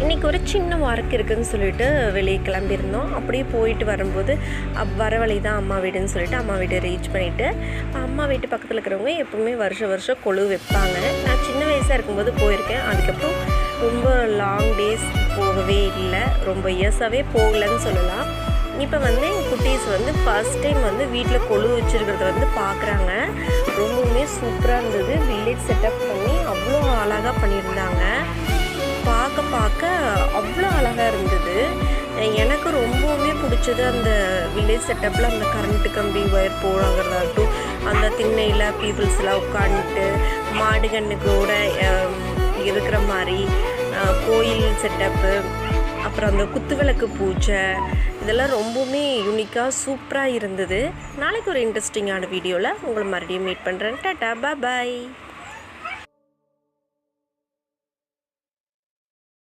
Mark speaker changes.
Speaker 1: இன்றைக்கி ஒரு சின்ன ஒர்க் இருக்குதுன்னு சொல்லிட்டு வெளியே கிளம்பியிருந்தோம். அப்படியே போயிட்டு வரும்போது வர வழி தான் அம்மா வீடுன்னு சொல்லிட்டு அம்மா வீடு ரீச் பண்ணிவிட்டு, அம்மா வீட்டு பக்கத்தில் இருக்கிறவங்க எப்போவுமே வருஷம் கொழு வைப்பாங்க. நான் சின்ன வயசாக இருக்கும்போது போயிருக்கேன். அதுக்கப்புறம் ரொம்ப லாங் டேஸ் போகவே இல்லை, ரொம்ப இயர்ஸாகவே போகலன்னு சொல்லலாம். இப்போ எங்கள் குட்டீஸ் ஃபர்ஸ்ட் டைம் வீட்டில் கொழு வச்சுருக்கிறத பார்க்குறாங்க. ரொம்பவுமே சூப்பராக இருந்தது. வில்லேஜ் செட்டப் பண்ணி அவ்வளோ அழகாக பண்ணியிருந்தாங்க. பார்க்க அவ்வளோ அழகாக இருந்தது. எனக்கு ரொம்பவுமே பிடிச்சது அந்த வில்லேஜ் செட்டப்பில் அந்த கரண்ட்டு கம்பி ஒயர் போடுறதாகட்டும், அந்த திண்ணையில் பீப்புள்ஸ்லாம் உட்காந்துட்டு மாடுகண்ணுக்கூட இருக்கிற மாதிரி கோயில் செட்டப்பு, அப்புறம் அந்த குத்துவிளக்கு பூஜை, இதெல்லாம் ரொம்பவுமே யூனிக்காக சூப்பராக இருந்தது. நாளைக்கு ஒரு இன்ட்ரெஸ்டிங்கான வீடியோவில் உங்களை மறுபடியும் மீட் பண்ணுறேன். டாடா, பாய்.